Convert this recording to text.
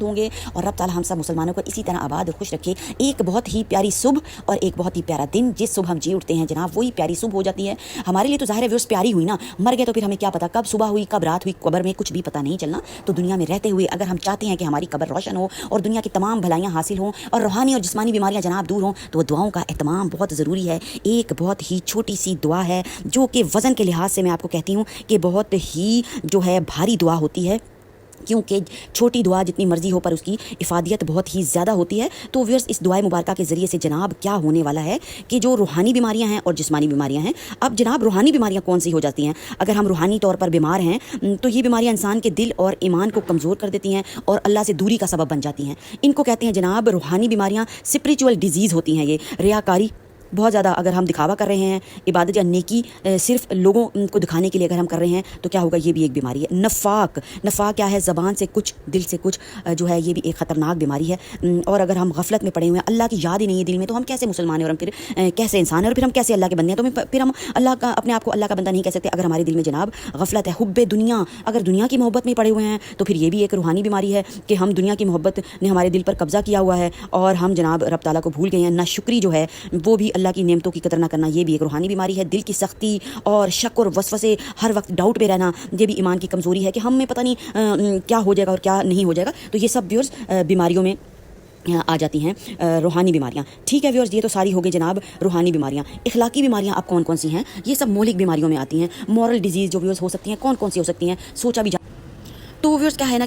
ہوں گے اور رب تعالیٰ ہم سب مسلمانوں کو اسی طرح آباد اور خوش رکھے. ایک بہت ہی پیاری صبح اور ایک بہت ہی پیارا دن, جس صبح ہم جی اٹھتے ہیں جناب وہی پیاری صبح ہو جاتی ہے ہمارے لیے. تو ظاہر ہے ویورس پیاری ہوئی نا, مر گئے تو پھر ہمیں کیا پتا کب صبح ہوئی کب رات ہوئی, قبر میں کچھ بھی پتہ نہیں چلنا. تو دنیا میں رہتے ہوئے اگر ہم چاہتے ہیں کہ ہماری قبر روشن ہو اور دنیا کی تمام بھلائیاں حاصل ہوں اور روحانی اور جسمانی بیماریاں جناب دور ہوں, تو دعاؤں کا اہتمام بہت ضروری ہے. ایک بہت ہی چھوٹی سی دعا ہے جو کہ وزن کے لحاظ سے میں آپ کو کہتی ہوں کہ بہت ہی جو ہے بھاری دعا ہوتی ہے, کیونکہ چھوٹی دعا جتنی مرضی ہو پر اس کی افادیت بہت ہی زیادہ ہوتی ہے. تو ویورس اس دعائے مبارکہ کے ذریعے سے جناب کیا ہونے والا ہے کہ جو روحانی بیماریاں ہیں اور جسمانی بیماریاں ہیں, اب جناب روحانی بیماریاں کون سی ہو جاتی ہیں؟ اگر ہم روحانی طور پر بیمار ہیں تو یہ بیماریاں انسان کے دل اور ایمان کو کمزور کر دیتی ہیں اور اللہ سے دوری کا سبب بن جاتی ہیں. ان کو کہتے ہیں جناب روحانی بیماریاں, اسپریچول ڈیزیز ہوتی ہیں. یہ ریاکاری بہت زیادہ اگر ہم دکھاوا کر رہے ہیں, عبادت یا نیکی صرف لوگوں کو دکھانے کے لیے اگر ہم کر رہے ہیں تو کیا ہوگا, یہ بھی ایک بیماری ہے. نفاق کیا ہے؟ زبان سے کچھ دل سے کچھ جو ہے, یہ بھی ایک خطرناک بیماری ہے. اور اگر ہم غفلت میں پڑے ہوئے ہیں, اللہ کی یاد ہی نہیں ہے دل میں, تو ہم کیسے مسلمان ہیں اور ہم پھر کیسے انسان ہیں اور پھر ہم کیسے اللہ کے بندے ہیں؟ تو پھر ہم اللہ کا اپنے آپ کو اللہ کا بندہ نہیں کہہ سکتے اگر ہمارے دل میں جناب غفلت ہے. حب دنیا, اگر دنیا کی محبت میں پڑے ہوئے ہیں تو پھر یہ بھی ایک روحانی بیماری ہے کہ ہم دنیا کی محبت نے ہمارے دل پر قبضہ کیا ہوا ہے اور ہم جناب رب تعالیٰ کو بھول گئے ہیں. ناشکری جو ہے وہ بھی, اللہ کی نعمتوں کی قدر نہ کرنا, یہ بھی ایک روحانی بیماری ہے. دل کی سختی اور شک اور وسوسے, ہر وقت ڈاؤٹ پہ رہنا, یہ بھی ایمان کی کمزوری ہے کہ ہم میں پتہ نہیں کیا ہو جائے گا اور کیا نہیں ہو جائے گا. تو یہ سب ویورس بیماریوں میں آ جاتی ہیں, روحانی بیماریاں. ٹھیک ہے ویورس, یہ تو ساری ہو گئی جناب روحانی بیماریاں. اخلاقی بیماریاں اب کون کون سی ہیں؟ یہ سب مولک بیماریوں میں آتی ہیں. مورل ڈیزیز جو ویورس ہو سکتی ہیں, کون کون سی ہو سکتی ہیں, سوچا بھی تو ویورس کیا ہے نا